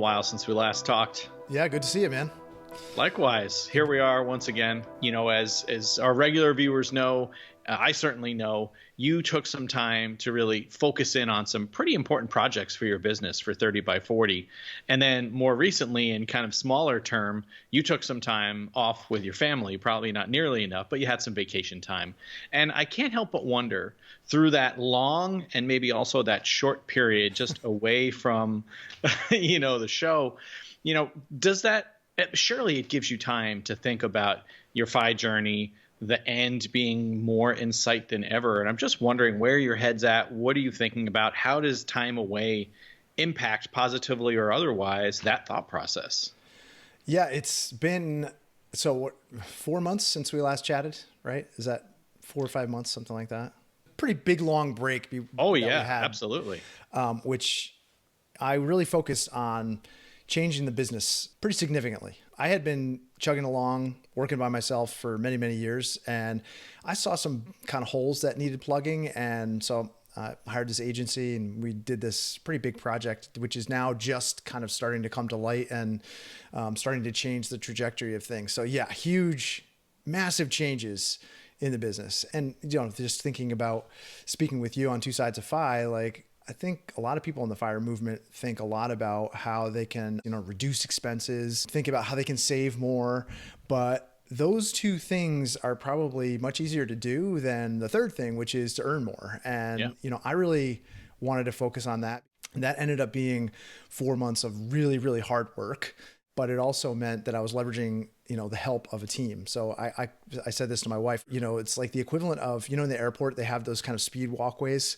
while since we last talked. Yeah, good to see you, man. Likewise, here we are once again. You know, as our regular viewers know, I certainly know, you took some time to really focus in on some pretty important projects for your business for 30 by 40. And then more recently, in kind of smaller term, you took some time off with your family, probably not nearly enough, but you had some vacation time. And I can't help but wonder, through that long and maybe also that short period just away from, the show, does that, surely it gives you time to think about your FI journey, the end being more in sight than ever. And I'm just wondering where your head's at. What are you thinking about? How does time away impact, positively or otherwise, that thought process? Yeah, it's been 4 months since we last chatted, right? Is that 4 or 5 months, something like that? Pretty big, long break. Oh, yeah, absolutely. Which I really focused on changing the business pretty significantly. I had been chugging along, working by myself for many, many years, and I saw some kind of holes that needed plugging. And so I hired this agency and we did this pretty big project, which is now just kind of starting to come to light and starting to change the trajectory of things. So yeah, huge, massive changes in the business. And, just thinking about speaking with you on Two Sides of FI, I think a lot of people in the FIRE movement think a lot about how they can, reduce expenses, think about how they can save more. But those two things are probably much easier to do than the third thing, which is to earn more. And, I really wanted to focus on that. And that ended up being 4 months of really, really hard work. But it also meant that I was leveraging, the help of a team. So I said this to my wife, it's like the equivalent of, in the airport, they have those kind of speed walkways.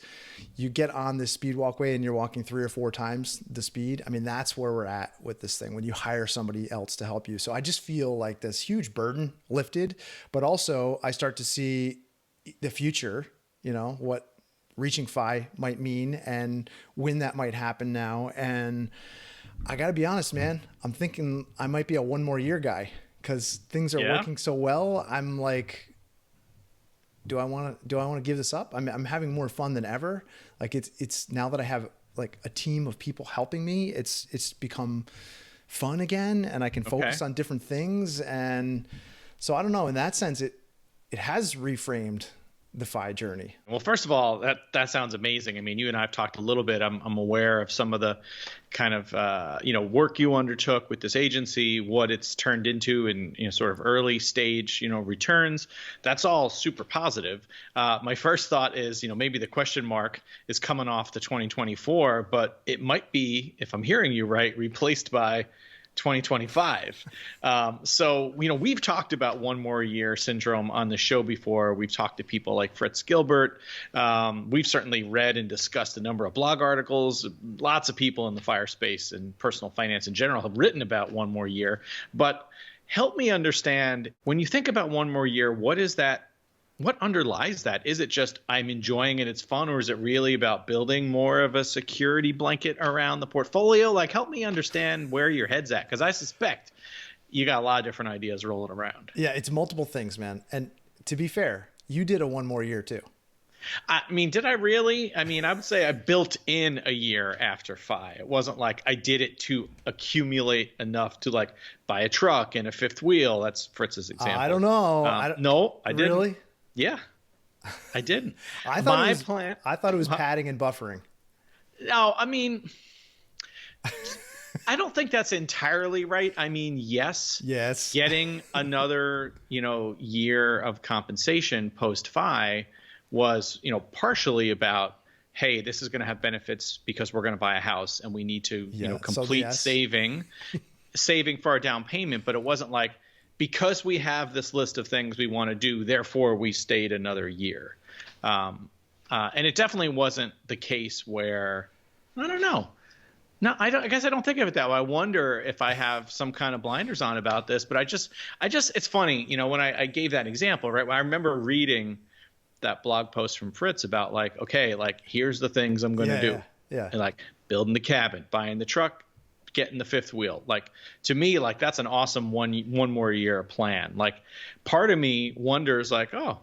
You get on this speed walkway and you're walking 3 or 4 times the speed. I mean, that's where we're at with this thing when you hire somebody else to help you. So I just feel like this huge burden lifted, but also I start to see the future, what reaching FI might mean and when that might happen now. And I got to be honest, man, I'm thinking I might be a 1 more year guy because things are working so well. I'm like, do I want to give this up? I'm having more fun than ever. Like it's now that I have like a team of people helping me, it's become fun again and I can focus on different things. And so I don't know, in that sense, it has reframed the FI journey. Well, first of all, that sounds amazing. I mean, you and I have talked a little bit. I'm aware of some of the kind of work you undertook with this agency, what it's turned into in sort of early stage returns. That's all super positive. My first thought is maybe the question mark is coming off the 2024, but it might be, if I'm hearing you right, replaced by 2025. So, we've talked about 1 more year syndrome on the show before. We've talked to people like Fritz Gilbert. We've certainly read and discussed a number of blog articles. Lots of people in the FIRE space and personal finance in general have written about 1 more year. But help me understand, when you think about 1 more year, what is that? What underlies that? Is it just I'm enjoying it, it's fun, or is it really about building more of a security blanket around the portfolio? Like, help me understand where your head's at, because I suspect you got a lot of different ideas rolling around. Yeah, it's multiple things, man. And to be fair, you did a 1 more year too. I mean, did I really? I mean, I would say I built in a year after FI. It wasn't like I did it to accumulate enough to like buy a truck and a 5th wheel. That's Fritz's example. I don't know. No, I didn't. Really? Yeah, I didn't. I thought it was padding and buffering. No, I mean, I don't think that's entirely right. I mean, yes, getting another, year of compensation post FI was, partially about, hey, this is going to have benefits because we're going to buy a house and we need to, complete saving for our down payment. But it wasn't like, because we have this list of things we want to do, therefore we stayed another year. And it definitely wasn't the case where, I don't know. No, I guess I don't think of it that way. I wonder if I have some kind of blinders on about this, but I just, it's funny, when I gave that example, right? I remember reading that blog post from Fritz about like, okay, like here's the things I'm going to do. Yeah. And like building the cabin, buying the truck, getting the 5th wheel. Like, to me, like that's an awesome one more year plan. Like, part of me wonders like, oh,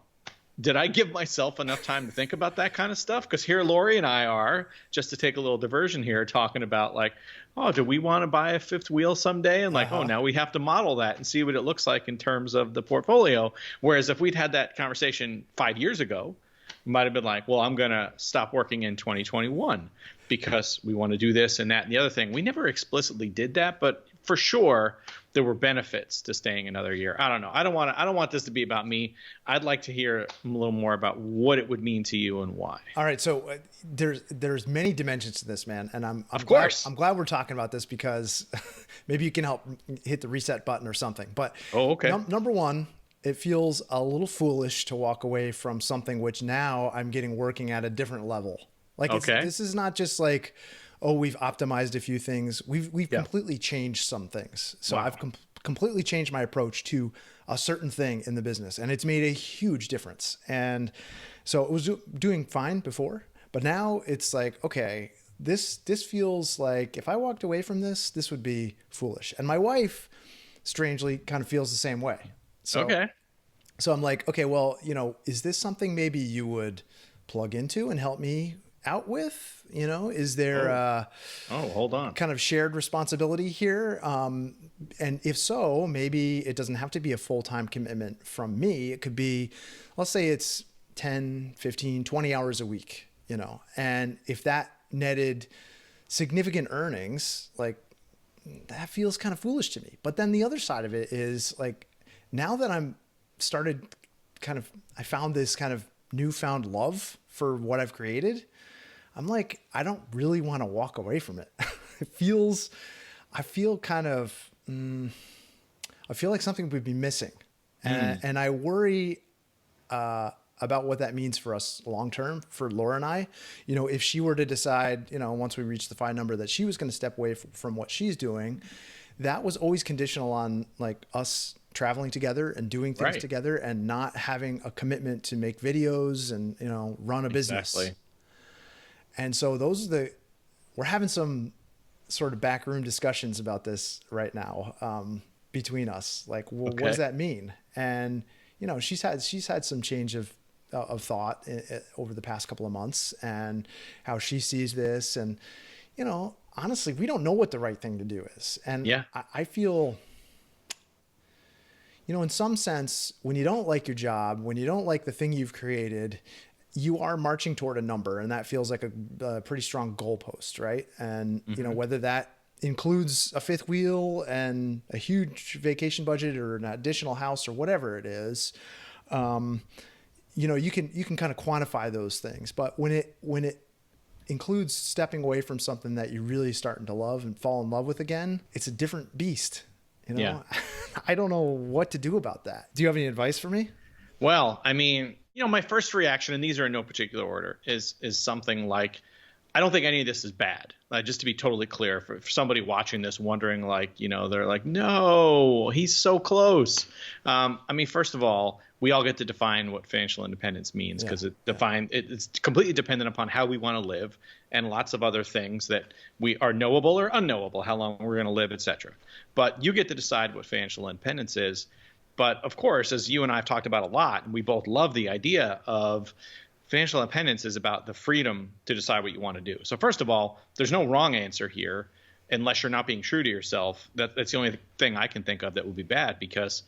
did I give myself enough time to think about that kind of stuff? Because here Lori and I are, just to take a little diversion here, talking about like, oh, do we want to buy a fifth wheel someday? And like, oh, now we have to model that and see what it looks like in terms of the portfolio. Whereas if we'd had that conversation 5 years ago, we might have been like, well, I'm going to stop working in 2021 because we want to do this and that and the other thing. We never explicitly did that, but for sure there were benefits to staying another year. I don't know. I don't want this to be about me. I'd like to hear a little more about what it would mean to you and why. All right. So there's many dimensions to this, man. And I'm glad we're talking about this because maybe you can help hit the reset button or something. But okay. Number one, it feels a little foolish to walk away from something which now I'm getting working at a different level. Like, this is not just like, oh, we've optimized a few things. We've completely changed some things. So I've completely changed my approach to a certain thing in the business, and it's made a huge difference. And so it was doing fine before, but now it's like, okay, this feels like if I walked away from this would be foolish. And my wife, strangely, kind of feels the same way. So I'm like, okay, well, is this something maybe you would plug into and help me out with? Is there hold on, kind of shared responsibility here? And if so, maybe it doesn't have to be a full-time commitment from me. It could be, let's say it's 10, 15, 20 hours a week, and if that netted significant earnings, like that feels kind of foolish to me. But then the other side of it is like, now that I found this kind of newfound love for what I've created, I'm like, I don't really want to walk away from it. I feel like something would be missing. And I worry about what that means for us long-term, for Laura and I. If she were to decide, once we reach the FI number, that she was going to step away from what she's doing, that was always conditional on like us traveling together and doing things together and not having a commitment to make videos and, run a business. Exactly. And so we're having some sort of backroom discussions about this right now, between us. Like, well, what does that mean? And, she's had some change of thought over the past couple of months and how she sees this. And, honestly, we don't know what the right thing to do is. And I feel, in some sense, when you don't like your job, when you don't like the thing you've created, you are marching toward a number, and that feels like a pretty strong goalpost, right? And, whether that includes a fifth wheel and a huge vacation budget or an additional house or whatever it is, you can kind of quantify those things. But when it includes stepping away from something that you're really starting to love and fall in love with again, it's a different beast. I don't know what to do about that. Do you have any advice for me? Well, I mean, my first reaction, and these are in no particular order, is something like, I don't think any of this is bad. Just to be totally clear, for somebody watching this wondering, like, they're like, no, he's so close. I mean, first of all, we all get to define what financial independence means because it's completely dependent upon how we want to live and lots of other things that we are knowable or unknowable, how long we're going to live, etc. But you get to decide what financial independence is. But of course, as you and I have talked about a lot, and we both love the idea of financial independence is about the freedom to decide what you want to do. So first of all, there's no wrong answer here unless you're not being true to yourself. That's the only thing I can think of that would be bad because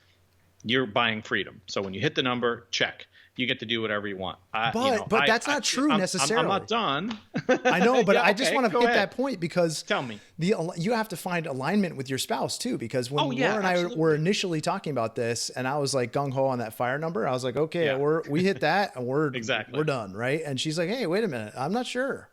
you're buying freedom. So when you hit the number, check. You get to do whatever you want. But that's not true necessarily. I'm not done. I know, but I just want to hit that point because tell me. You have to find alignment with your spouse too. Because when Laura and I were initially talking about this, and I was like gung ho on that fire number, I was like, okay, we hit that, and we're done, right? And she's like, hey, wait a minute, I'm not sure.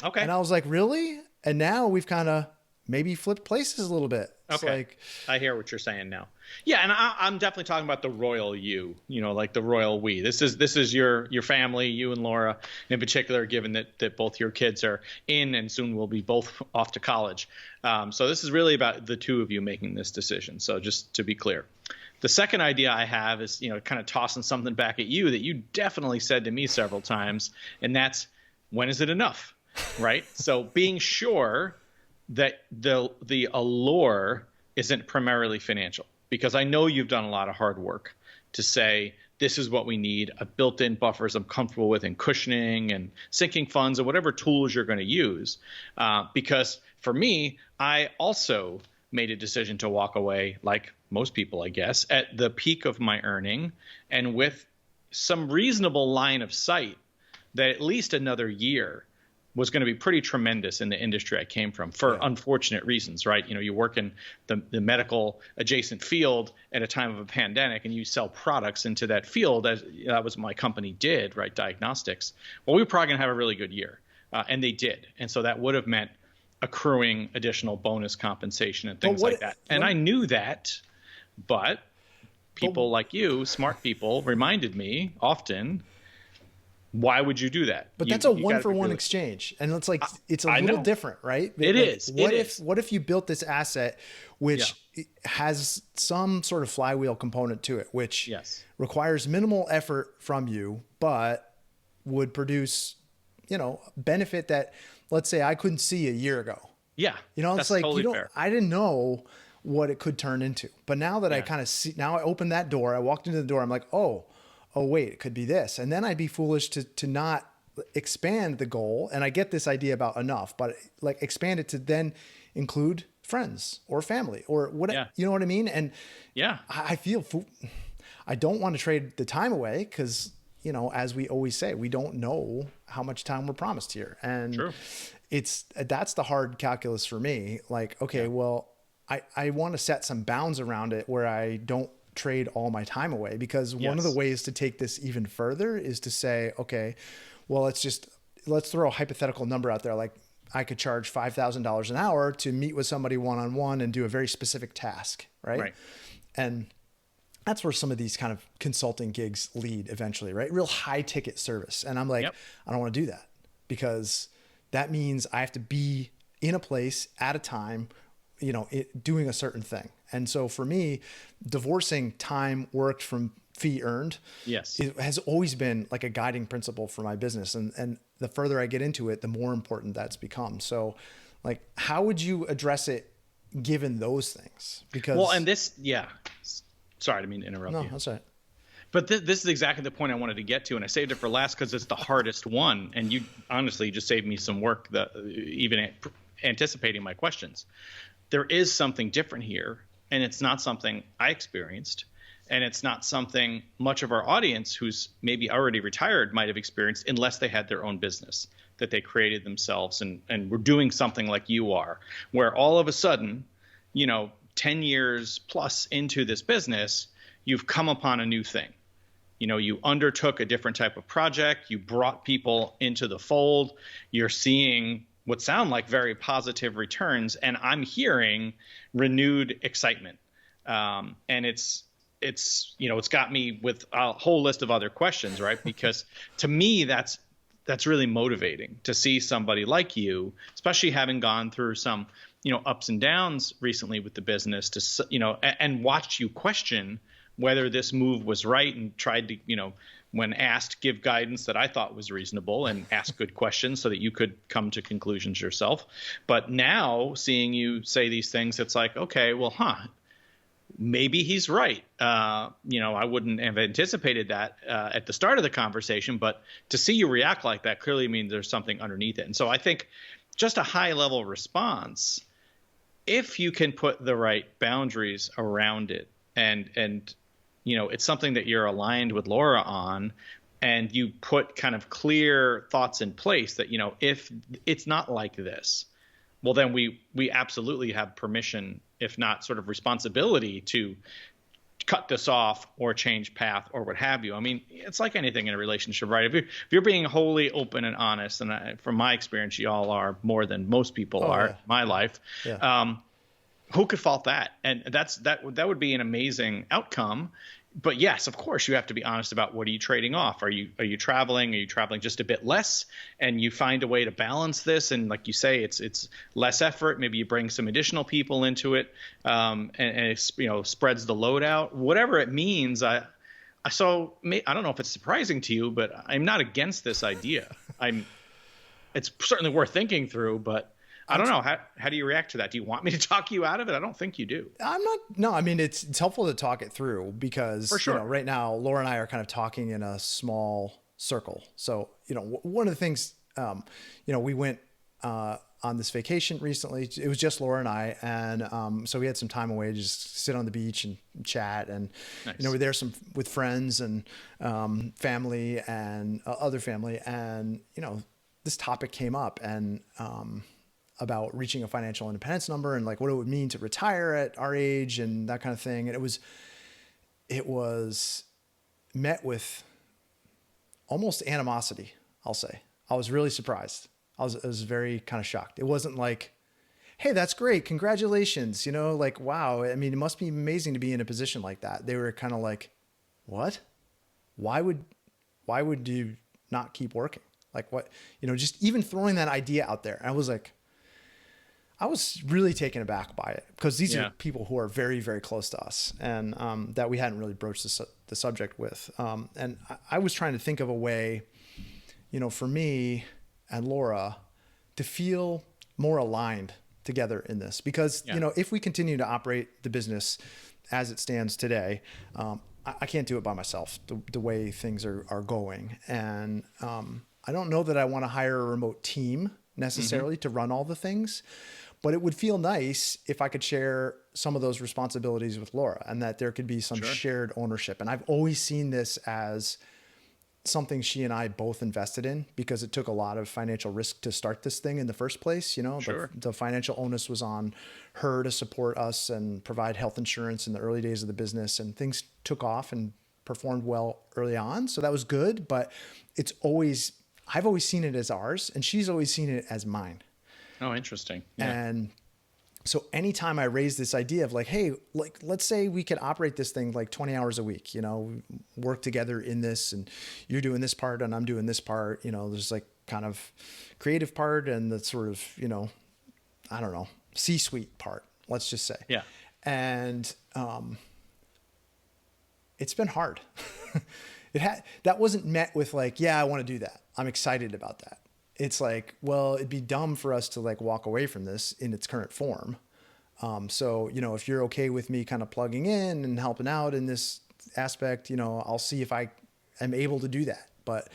Okay. And I was like, really? And now we've kind of maybe flipped places a little bit. It's like, I hear what you're saying now. Yeah, and I'm definitely talking about the royal you, like the royal we. This is your family, you and Laura in particular, given that both your kids are in and soon will be both off to college. So this is really about the two of you making this decision. So just to be clear. The second idea I have is, kind of tossing something back at you that you definitely said to me several times, and that's, when is it enough, right? So being sure that the allure isn't primarily financial. Because I know you've done a lot of hard work to say this is what we need. I've built in buffers I'm comfortable with, and cushioning and sinking funds, or whatever tools you're going to use. Because for me, I also made a decision to walk away, like most people, I guess, at the peak of my earning, and with some reasonable line of sight that at least another year was going to be pretty tremendous in the industry I came from, for unfortunate reasons, right? You work in the medical adjacent field at a time of a pandemic, and you sell products into that field, as that was what my company did, right? Diagnostics. Well, we were probably going to have a really good year, and they did. And so that would have meant accruing additional bonus compensation and things like that. And I knew that, but people like you, smart people, reminded me often, why would you do that? But that's a one-for-one exchange. And it's like, it's a little different, right? It is. What if you built this asset, which has some sort of flywheel component to it, which requires minimal effort from you, but would produce, benefit that, let's say, I couldn't see a year ago. Yeah. It's like, totally fair. I didn't know what it could turn into. But now that I kind of see, now I opened that door, I walked into the door, I'm like, oh wait, it could be this. And then I'd be foolish to not expand the goal. And I get this idea about enough, but like expand it to then include friends or family or what, you know what I mean? And I feel, I don't want to trade the time away, because, as we always say, we don't know how much time we're promised here. And that's the hard calculus for me. Like, okay, well, I want to set some bounds around it where I don't trade all my time away, because one of the ways to take this even further is to say, okay, well, let's throw a hypothetical number out there. Like, I could charge $5,000 an hour to meet with somebody one-on-one and do a very specific task. Right. And that's where some of these kind of consulting gigs lead eventually, right? Real high ticket service. And I'm like, I don't want to do that, because that means I have to be in a place at a time, doing a certain thing. And so for me, divorcing time worked from fee earned it has always been like a guiding principle for my business. And the further I get into it, the more important that's become. So like, how would you address it given those things? Because sorry, I didn't mean to interrupt you. No, that's right. But this is exactly the point I wanted to get to, and I saved it for last because it's the hardest one. And you honestly just saved me some work, even anticipating my questions. There is something different here, and it's not something I experienced, and it's not something much of our audience who's maybe already retired might have experienced, unless they had their own business that they created themselves and were doing something like you are, where all of a sudden, 10 years plus into this business, you've come upon a new thing. You undertook a different type of project. You brought people into the fold. You're seeing what sound like very positive returns, and I'm hearing renewed excitement. And it's got me with a whole list of other questions, right? Because to me, that's really motivating to see somebody like you, especially having gone through some, ups and downs recently with the business, to, and watch you question whether this move was right, and tried to, when asked, give guidance that I thought was reasonable, and ask good questions so that you could come to conclusions yourself. But now seeing you say these things, it's like, okay, well, maybe he's right. I wouldn't have anticipated that at the start of the conversation, but to see you react like that clearly means there's something underneath it. And so I think just a high level response, if you can put the right boundaries around it, and it's something that you're aligned with Laura on, and you put kind of clear thoughts in place that, if it's not like this, well, then we absolutely have permission, if not sort of responsibility, to cut this off or change path or what have you. I mean, it's like anything in a relationship, right? If you're being wholly open and honest, and from my experience, y'all are more than most people are in my life. Yeah. Who could fault that? And that would be an amazing outcome. But yes, of course, you have to be honest about what are you trading off. Are you traveling? Are you traveling just a bit less? And you find a way to balance this. And like you say, it's less effort. Maybe you bring some additional people into it, and it spreads the load out. Whatever it means. I don't know if it's surprising to you, but I'm not against this idea. It's certainly worth thinking through, but I don't know. How do you react to that? Do you want me to talk you out of it? I don't think you do. I'm not, no, I mean, it's helpful to talk it through because, For sure. right now, Laura and I are kind of talking in a small circle. So, one of the things, we went, on this vacation recently. It was just Laura and I. And, so we had some time away to just sit on the beach and chat. And, Nice. we're there with friends and, family and other family. And, this topic came up and, about reaching a financial independence number and like what it would mean to retire at our age and that kind of thing. And it was met with almost animosity, I'll say. I was really surprised. I was very kind of shocked. It wasn't like, hey, that's great. Congratulations. Like, wow. I mean, it must be amazing to be in a position like that. They were kind of like, what? Why would you not keep working? Like what, just even throwing that idea out there. And I was really taken aback by it because these are people who are very, very close to us and that we hadn't really broached the subject with. And I was trying to think of a way, for me and Laura to feel more aligned together in this because, if we continue to operate the business as it stands today, I can't do it by myself the way things are going. And I don't know that I want to hire a remote team necessarily to run all the things. But it would feel nice if I could share some of those responsibilities with Laura and that there could be some shared ownership. And I've always seen this as something she and I both invested in because it took a lot of financial risk to start this thing in the first place. The financial onus was on her to support us and provide health insurance in the early days of the business, and things took off and performed well early on. So that was good, but I've always seen it as ours and she's always seen it as mine. Oh, interesting. Yeah. And so anytime I raise this idea of like, hey, like, let's say we could operate this thing like 20 hours a week, work together in this and you're doing this part and I'm doing this part, there's like kind of creative part and the sort of, I don't know, C-suite part, let's just say. Yeah. And, it's been hard. That wasn't met with like, yeah, I want to do that. I'm excited about that. It's like, well, it'd be dumb for us to like walk away from this in its current form. So, if you're okay with me kind of plugging in and helping out in this aspect, I'll see if I am able to do that. But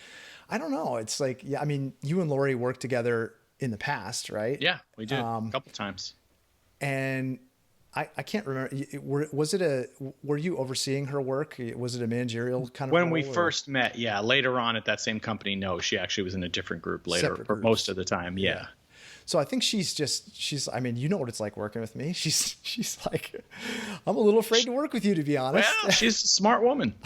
I don't know. It's like, yeah, I mean, you and Lori worked together in the past, right? Yeah, we did a couple times. And I can't remember. Were you overseeing her work? Was it a managerial kind of when role, we first met? Yeah. Later on at that same company, no, she actually was in a different group later, or most of the time. Yeah. So I think she's I mean, you know what it's like working with me. She's like, I'm a little afraid to work with you, to be honest. Well, she's a smart woman.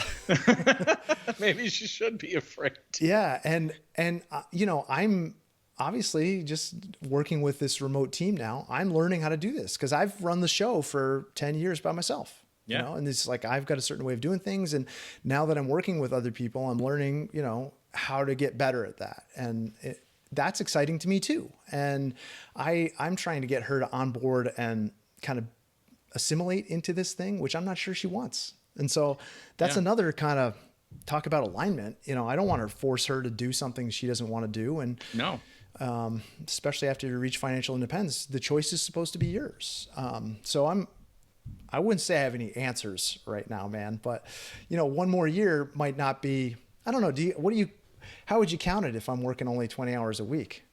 Maybe she should be afraid. Yeah. And I'm obviously just working with this remote team now. I'm learning how to do this because I've run the show for 10 years by myself. Yeah. And it's like, I've got a certain way of doing things. And now that I'm working with other people, I'm learning, how to get better at that. And that's exciting to me too. And I'm trying to get her to onboard and kind of assimilate into this thing, which I'm not sure she wants. And so that's another kind of talk about alignment. I don't want to force her to do something she doesn't want to do. And no, especially after you reach financial independence, the choice is supposed to be yours. So I wouldn't say I have any answers right now, man, but one more year might not be, I don't know. How would you count it if I'm working only 20 hours a week?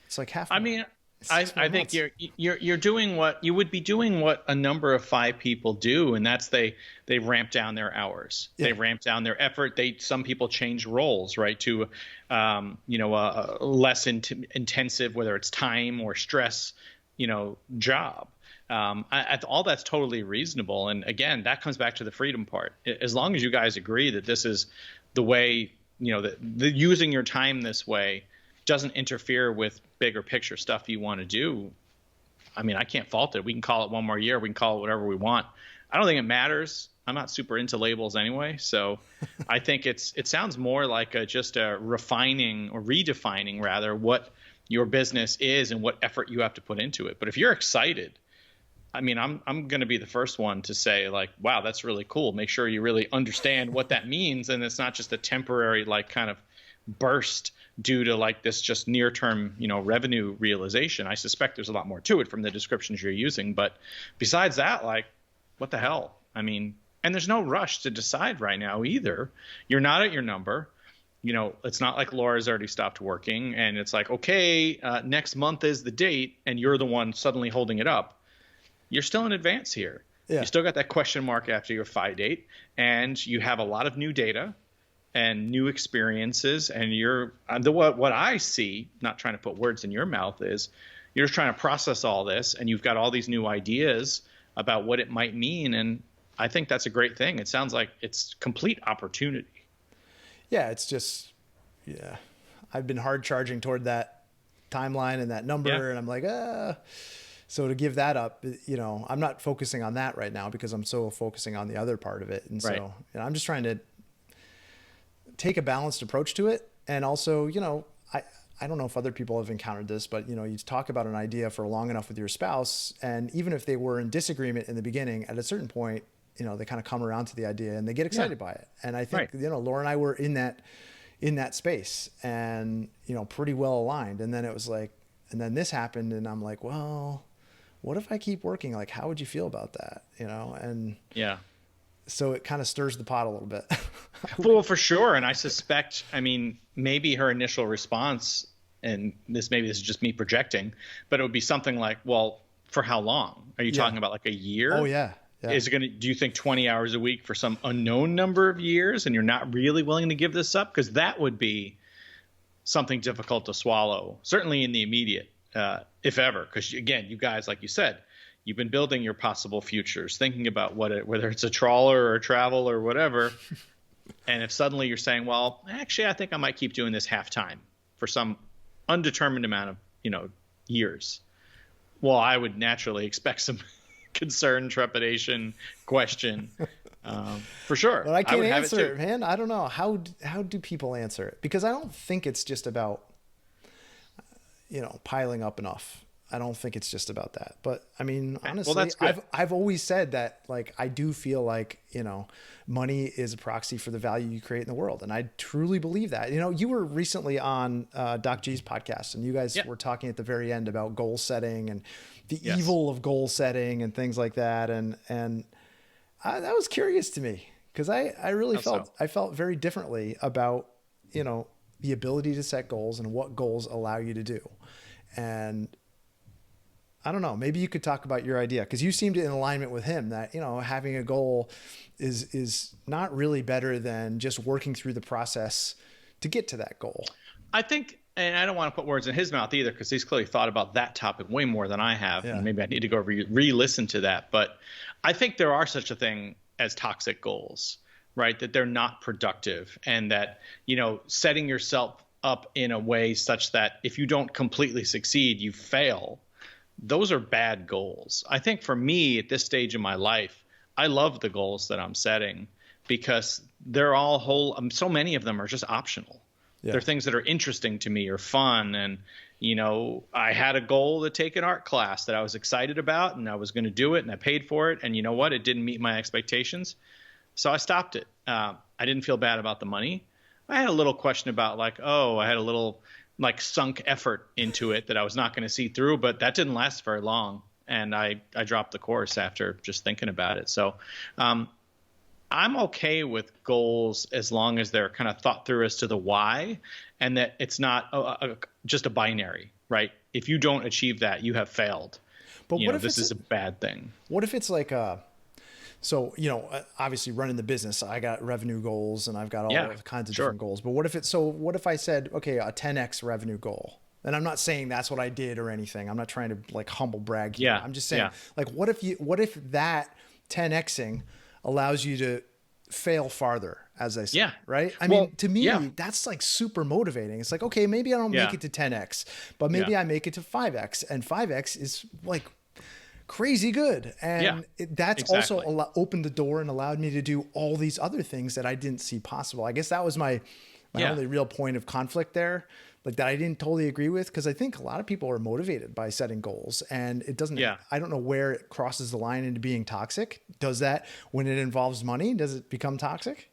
It's like half. I mean, I think you're doing what you would be doing what a number of 5 people do, and that's they ramp down their hours. Yeah. They ramp down their effort. Some people change roles, right, to a less intensive, whether it's time or stress, job. All that's totally reasonable. And again, that comes back to the freedom part. As long as you guys agree that this is the way, that using your time this way doesn't interfere with bigger picture stuff you want to do. I mean, I can't fault it. We can call it one more year. We can call it whatever we want. I don't think it matters. I'm not super into labels anyway. So I think it sounds more like just a refining or redefining rather what your business is and what effort you have to put into it. But if you're excited, I mean, I'm going to be the first one to say like, wow, that's really cool. Make sure you really understand what that means. And it's not just a temporary, like kind of burst due to like this just near term, revenue realization. I suspect there's a lot more to it from the descriptions you're using. But besides that, like, what the hell? I mean, and there's no rush to decide right now either. You're not at your number. It's not like Laura's already stopped working and it's like, okay, next month is the date and you're the one suddenly holding it up. You're still in advance here. Yeah. You still got that question mark after your FI date, and you have a lot of new data and new experiences. And what I see, not trying to put words in your mouth, is you're just trying to process all this, and you've got all these new ideas about what it might mean. And I think that's a great thing. It sounds like it's complete opportunity. Yeah, it's just, I've been hard charging toward that timeline and that number, and I'm like, So to give that up, I'm not focusing on that right now because I'm so focusing on the other part of it. And so I'm just trying to take a balanced approach to it. And also, I don't know if other people have encountered this, but you talk about an idea for long enough with your spouse, and even if they were in disagreement in the beginning, at a certain point, they kind of come around to the idea and they get excited by it. And I think, Laura and I were in that space and, pretty well aligned. And then it was like, and then this happened and I'm like, well, what if I keep working? Like, how would you feel about that? And so it kind of stirs the pot a little bit. Well, for sure. And I suspect, maybe her initial response, and maybe this is just me projecting, but it would be something like, well, for how long? Are you talking about like a year? Oh yeah. Yeah. Is it do you think 20 hours a week for some unknown number of years and you're not really willing to give this up? Because that would be something difficult to swallow, certainly in the immediate, if ever. Because again, you guys, like you said, you've been building your possible futures, thinking about whether it's a trawler or a travel or whatever. And if suddenly you're saying, well, actually, I think I might keep doing this half time for some undetermined amount of, years. Well, I would naturally expect some concern, trepidation, question, for sure. But I can't answer it, man. I don't know. How do people answer it? Because I don't think it's just about, piling up enough. I don't think it's just about that. But honestly, I've always said that, like, I do feel like, money is a proxy for the value you create in the world. And I truly believe that. You were recently on Doc G's podcast, and you guys were talking at the very end about goal setting and the evil of goal setting and things like that. And that was curious to me because I really felt very differently about, the ability to set goals and what goals allow you to do. And I don't know, maybe you could talk about your idea, because you seemed in alignment with him that, having a goal is not really better than just working through the process to get to that goal. I think, and I don't want to put words in his mouth either, because he's clearly thought about that topic way more than I have. Yeah. And maybe I need to go re-listen to that. But I think there are such a thing as toxic goals, right? That they're not productive, and that, setting yourself up in a way such that if you don't completely succeed, you fail. Those are bad goals. I think for me at this stage in my life, I love the goals that I'm setting because they're all so many of them are just optional. Yeah. They're things that are interesting to me or fun. And, I had a goal to take an art class that I was excited about, and I was going to do it, and I paid for it. And you know what? It didn't meet my expectations. So I stopped it. I didn't feel bad about the money. I had a little question about I had a little sunk effort into it that I was not going to see through, but that didn't last very long. And I dropped the course after just thinking about it. So I'm okay with goals as long as they're kind of thought through as to the why, and that it's not just a binary, right? If you don't achieve that, you have failed. But what if this is a bad thing? What if it's like so, obviously running the business, I got revenue goals and I've got all kinds of different goals. But what if I said, okay, a 10x revenue goal? And I'm not saying that's what I did or anything. I'm not trying to humble brag here. I'm just saying, what if that 10xing allows you to fail farther, as I say, right? I mean, to me, that's super motivating. It's like, okay, maybe I don't make it to 10x, but maybe I make it to 5x, and 5x is crazy good. And that's also opened the door and allowed me to do all these other things that I didn't see possible. I guess that was my only real point of conflict there, that I didn't totally agree with, because I think a lot of people are motivated by setting goals, and it doesn't, I don't know where it crosses the line into being toxic. Does that when it involves money, does it become toxic?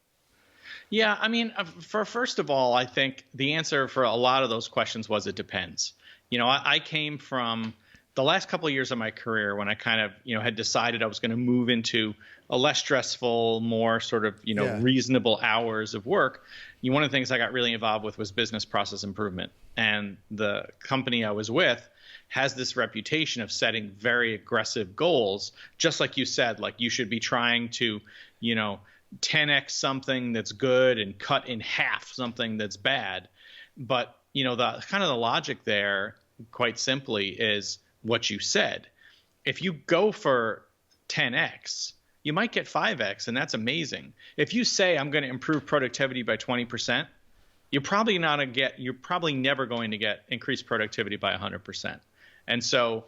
Yeah, I mean, for first of all, I think the answer for a lot of those questions was it depends. I came from the last couple of years of my career when I kind of, had decided I was going to move into a less stressful, more sort of, Yeah. reasonable hours of work. One of the things I got really involved with was business process improvement. And the company I was with has this reputation of setting very aggressive goals, just like you said, like you should be trying to, you know, 10x something that's good and cut in half something that's bad. But, the kind of the logic there, quite simply, is what you said. If you go for 10x, you might get 5x, and that's amazing. If you say I'm going to improve productivity by 20%, you're probably never going to get increased productivity by 100%. And so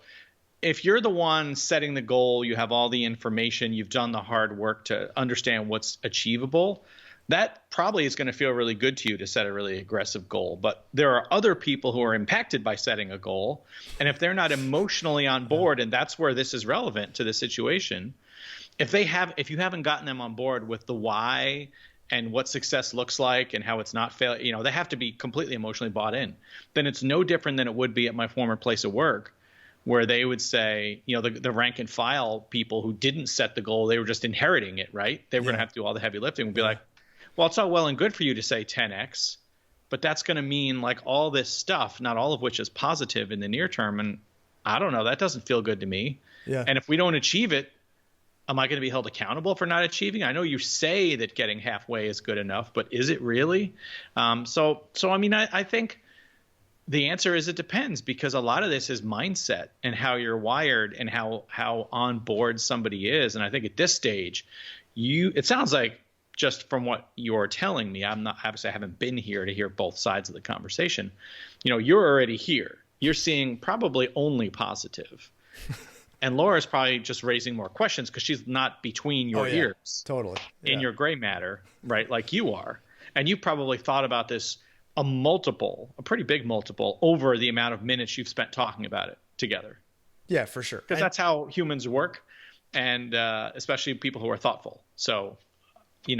if you're the one setting the goal, you have all the information, you've done the hard work to understand what's achievable, that probably is going to feel really good to you to set a really aggressive goal. But there are other people who are impacted by setting a goal. And if they're not emotionally on board, and that's where this is relevant to the situation, if you haven't gotten them on board with the why and what success looks like and how it's not fail, they have to be completely emotionally bought in. Then it's no different than it would be at my former place of work, where they would say, the rank and file people who didn't set the goal, they were just inheriting it, right? They were going to have to do all the heavy lifting. Would be like, well, it's all well and good for you to say 10x, but that's going to mean like all this stuff, not all of which is positive in the near term. And I don't know, that doesn't feel good to me. Yeah. And if we don't achieve it, am I going to be held accountable for not achieving? I know you say that getting halfway is good enough, but is it really? So I mean, I think the answer is it depends, because a lot of this is mindset and how you're wired and how on board somebody is. And I think at this stage, it sounds like, just from what you're telling me, obviously I haven't been here to hear both sides of the conversation. You're already here. You're seeing probably only positive. And Laura's probably just raising more questions because she's not between your ears. Totally. Yeah. In your gray matter, right? Like you are. And you probably thought about this a pretty big multiple over the amount of minutes you've spent talking about it together. Yeah, for sure. Because that's how humans work. And especially people who are thoughtful. So,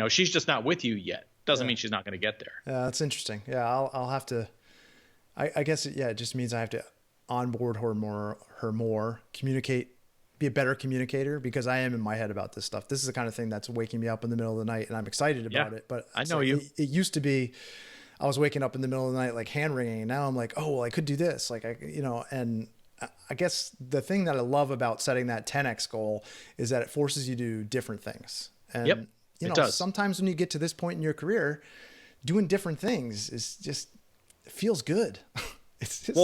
she's just not with you yet. Doesn't mean she's not going to get there. Yeah, that's interesting. Yeah, I'll have to, I guess, it just means I have to onboard her more, communicate, be a better communicator, because I am in my head about this stuff. This is the kind of thing that's waking me up in the middle of the night, and I'm excited about it. But I know you. It used to be, I was waking up in the middle of the night, like hand wringing. And now I'm like, oh, well, I could do this. Like, and I guess the thing that I love about setting that 10x goal is that it forces you to do different things. And, it does. Sometimes when you get to this point in your career, doing different things is just, it feels good. It's just,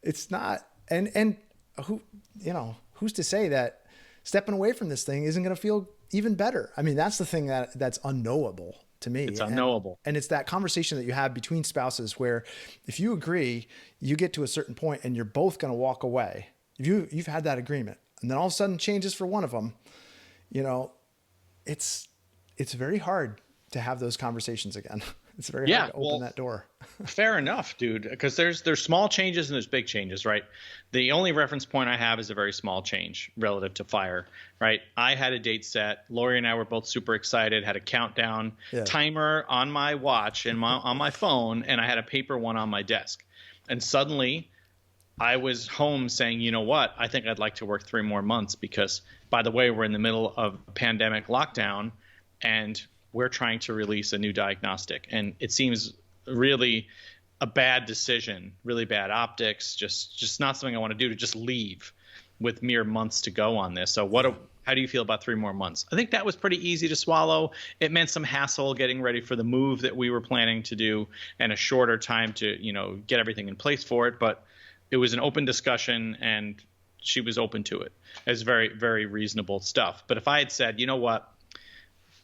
it's not, and who's to say that stepping away from this thing isn't going to feel even better? I mean, that's the thing that's unknowable to me. It's unknowable. And it's that conversation that you have between spouses where if you agree, you get to a certain point and you're both going to walk away. You've had that agreement, and then all of a sudden changes for one of them, it's very hard to have those conversations again. It's very hard to open that door. Fair enough, dude. Because there's small changes and there's big changes, right? The only reference point I have is a very small change relative to fire, right? I had a date set. Lori and I were both super excited, had a countdown timer on my watch and on my phone, and I had a paper one on my desk. And suddenly I was home saying, you know what? I think I'd like to work 3 more months because, by the way, we're in the middle of pandemic lockdown, and we're trying to release a new diagnostic. And it seems really a bad decision, really bad optics, just not something I want to do, to just leave with mere months to go on this. So how do you feel about 3 more months? I think that was pretty easy to swallow. It meant some hassle getting ready for the move that we were planning to do and a shorter time to, get everything in place for it. But it was an open discussion and she was open to it. It's very, very reasonable stuff. But if I had said, you know what?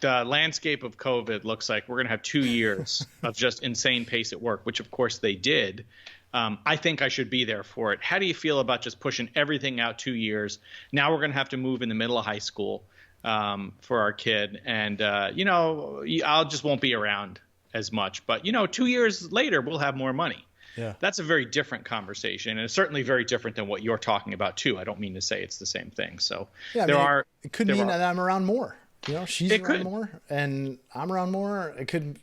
The landscape of COVID looks like we're going to have 2 years of just insane pace at work, which of course they did. I think I should be there for it. How do you feel about just pushing everything out 2 years? Now we're going to have to move in the middle of high school for our kid. And, I'll just won't be around as much. But, 2 years later, we'll have more money. Yeah. That's a very different conversation. And it's certainly very different than what you're talking about, too. I don't mean to say it's the same thing. So it could mean that I'm around more. She's around more and I'm around more. It could,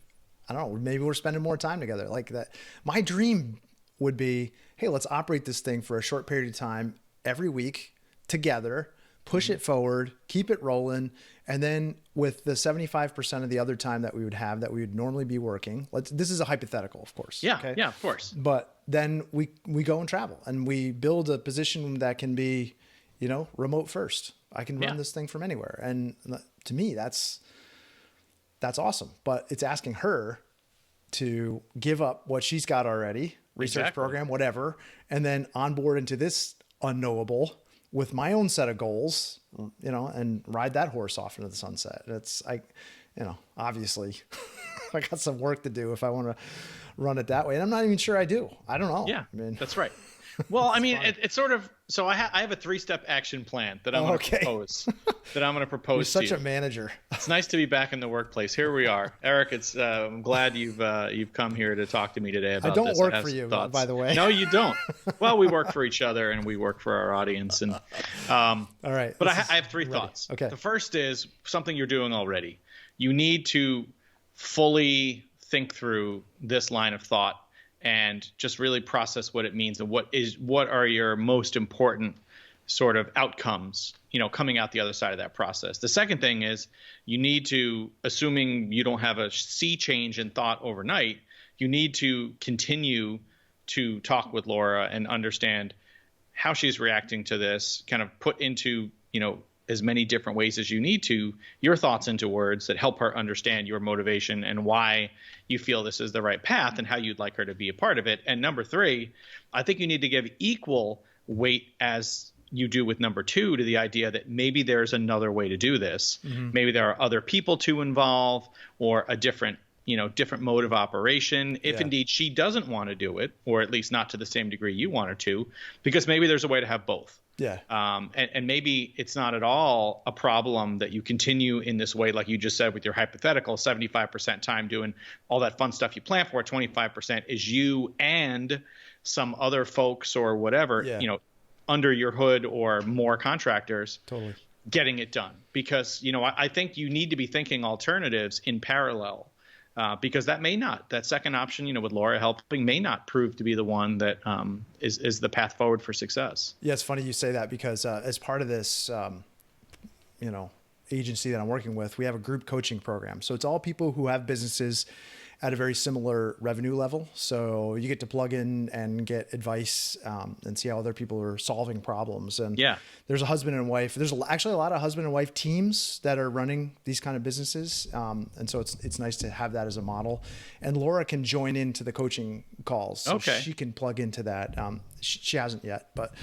I don't know, maybe we're spending more time together. Like that. My dream would be, hey, let's operate this thing for a short period of time every week together, push it forward, keep it rolling. And then with the 75% of the other time that we would have that we would normally be working, this is a hypothetical, of course. Yeah. Okay? Yeah, of course. But then we go and travel and we build a position that can be, remote first. I can run this thing from anywhere. And to me, that's awesome. But it's asking her to give up what she's got already, research program, whatever, and then onboard into this unknowable with my own set of goals, and ride that horse off into the sunset. Obviously I got some work to do if I want to run it that way. And I'm not even sure I do. I don't know. Yeah, that's right. Well, it's sort of, so I have a 3-step action plan that I'm going to propose. You're such to a manager. It's nice to be back in the workplace. Here we are, Eric. I'm glad you've come here to talk to me today about this. I don't work for you, by the way. No, you don't. Well, we work for each other and we work for our audience. And all right. But I have 3 thoughts. Okay. The first is something you're doing already. You need to fully think through this line of thought and just really process what it means and what are your most important sort of outcomes, coming out the other side of that process. The second thing is you need to, assuming you don't have a sea change in thought overnight, you need to continue to talk with Laura and understand how she's reacting to this, kind of put into, as many different ways as you need to, your thoughts into words that help her understand your motivation and why you feel this is the right path and how you'd like her to be a part of it. And number 3, I think you need to give equal weight as you do with number 2 to the idea that maybe there's another way to do this. Mm-hmm. Maybe there are other people to involve or a different mode of operation. If indeed she doesn't want to do it, or at least not to the same degree you want her to, because maybe there's a way to have both. Yeah. And maybe it's not at all a problem that you continue in this way, like you just said with your hypothetical, 75% time doing all that fun stuff you plan for, 25% is you and some other folks or whatever, under your hood or more contractors totally getting it done. Because, I think you need to be thinking alternatives in parallel. Because that second option, with Laura helping, may not prove to be the one that is the path forward for success. Yeah, it's funny you say that because as part of this, agency that I'm working with, we have a group coaching program. So it's all people who have businesses at a very similar revenue level. So you get to plug in and get advice and see how other people are solving problems. And there's a husband and wife. There's actually a lot of husband and wife teams that are running these kind of businesses. And so it's nice to have that as a model. And Laura can join into the coaching calls. So she can plug into that. She hasn't yet, but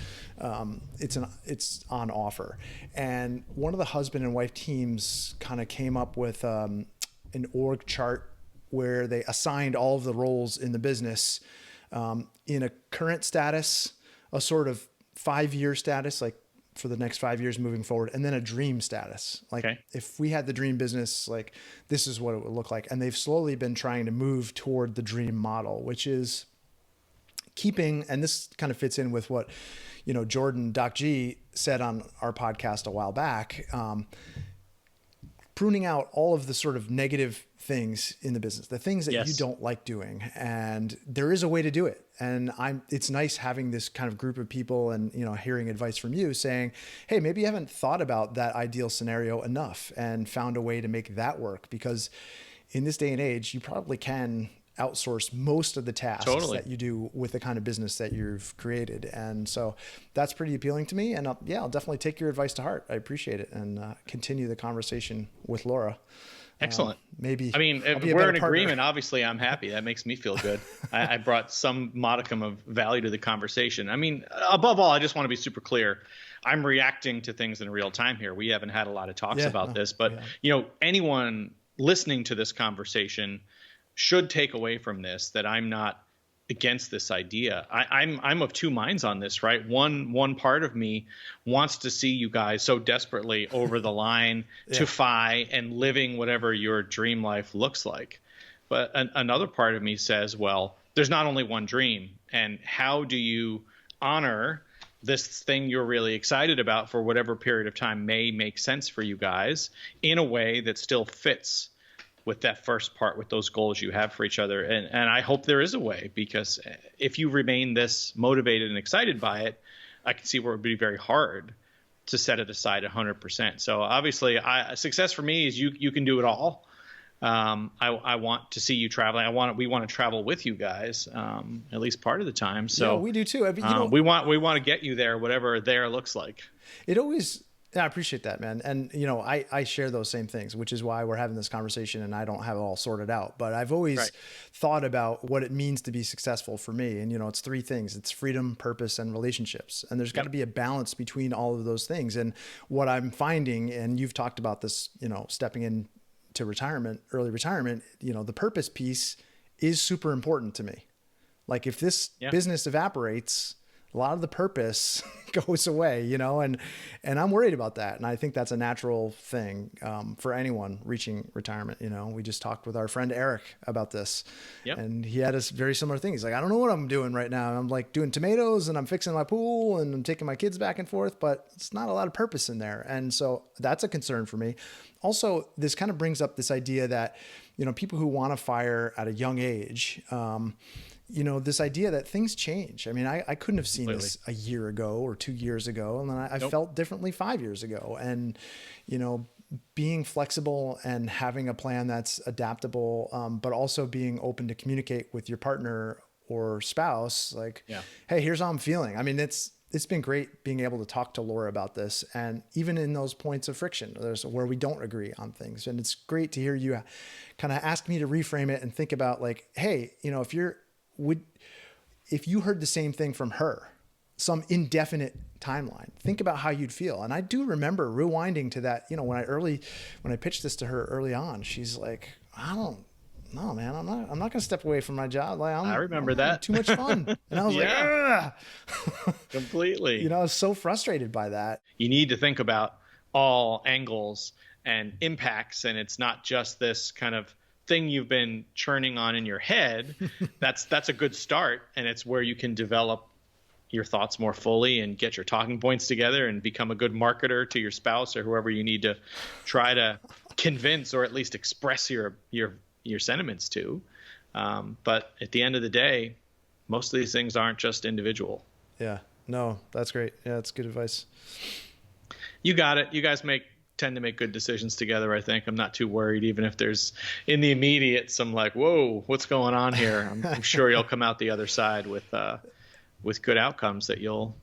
it's on offer. And one of the husband and wife teams kind of came up with an org chart where they assigned all of the roles in the business in a current status, a sort of 5-year status, like for the next 5 years moving forward, and then a dream status. Like if we had the dream business, like this is what it would look like. And they've slowly been trying to move toward the dream model, which is keeping, and this kind of fits in with what, Jordan Doc G said on our podcast a while back, pruning out all of the sort of negative things in the business, the things that you don't like doing. And there is a way to do it. And it's nice having this kind of group of people and, hearing advice from you saying, hey, maybe you haven't thought about that ideal scenario enough and found a way to make that work. Because in this day and age, you probably can outsource most of the tasks that you do with the kind of business that you've created. And so that's pretty appealing to me. And I'll definitely take your advice to heart. I appreciate it and continue the conversation with Laura. Excellent. Maybe. If we're in agreement, obviously I'm happy. That makes me feel good. I brought some modicum of value to the conversation. Above all, I just want to be super clear. I'm reacting to things in real time here. We haven't had a lot of talks about this, but anyone listening to this conversation should take away from this that I'm not against this idea. I'm of 2 minds on this, right? One part of me wants to see you guys so desperately over the line to FI and living whatever your dream life looks like. But another part of me says, well, there's not only one dream. And how do you honor this thing you're really excited about for whatever period of time may make sense for you guys in a way that still fits with that first part, with those goals you have for each other. And I hope there is a way, because if you remain this motivated and excited by it, I can see where it would be very hard to set it aside 100%. So obviously success for me is you can do it all. I want to see you traveling. We want to travel with you guys, at least part of the time. So yeah, we do too. I mean, we want to get you there, whatever there looks like. It always, yeah, I appreciate that, man. And, I share those same things, which is why we're having this conversation, and I don't have it all sorted out, but I've always thought about what it means to be successful for me. And, it's three things: it's freedom, purpose, and relationships. And there's got to be a balance between all of those things. And what I'm finding, and you've talked about this, stepping in to retirement, early retirement, the purpose piece is super important to me. Like if this business evaporates, a lot of the purpose goes away, and I'm worried about that. And I think that's a natural thing for anyone reaching retirement. We just talked with our friend Eric about this, and he had a very similar thing. He's like, I don't know what I'm doing right now. I'm like doing tomatoes, and I'm fixing my pool, and I'm taking my kids back and forth, but it's not a lot of purpose in there. And so that's a concern for me. Also, this kind of brings up this idea that, people who want to fire at a young age, this idea that things change. I mean, I couldn't have seen this a year ago or 2 years ago. And then I felt differently 5 years ago. And, being flexible and having a plan that's adaptable, but also being open to communicate with your partner or spouse, like, hey, here's how I'm feeling. I mean, it's been great being able to talk to Laura about this. And even in those points of friction, there's where we don't agree on things. And it's great to hear you kind of ask me to reframe it and think about like, hey, if you heard the same thing from her, some indefinite timeline, think about how you'd feel. And I do remember rewinding to that, when I pitched this to her early on, she's like, I don't know, man, I'm not going to step away from my job. Like, I remember that. Too much fun. And I was like, ugh. Completely. I was so frustrated by that. You need to think about all angles and impacts. And it's not just this kind of thing you've been churning on in your head. That's a good start. And it's where you can develop your thoughts more fully and get your talking points together and become a good marketer to your spouse or whoever you need to try to convince or at least express your sentiments to. But at the end of the day, most of these things aren't just individual. Yeah, no, that's great. Yeah, that's good advice. You got it. You guys tend to make good decisions together. I think I'm not too worried, even if there's in the immediate some like, whoa, what's going on here? I'm sure you'll come out the other side with good outcomes that will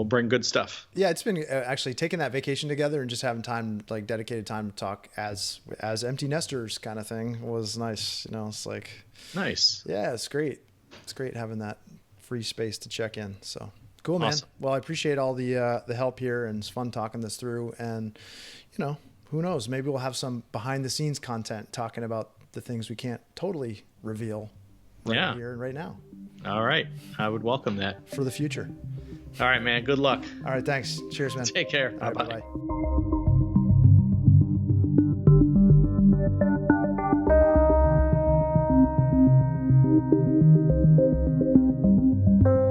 bring good stuff. Yeah, it's been actually taking that vacation together and just having time, like dedicated time to talk as empty nesters kind of thing was nice. It's like nice. Yeah, it's great. It's great having that free space to check in. So cool, man. Awesome. Well, I appreciate all the help here, and it's fun talking this through. And who knows? Maybe we'll have some behind the scenes content talking about the things we can't totally reveal right here and right now. All right. I would welcome that. For the future. All right, man. Good luck. All right. Thanks. Cheers, man. Take care. All right, bye-bye. Bye-bye.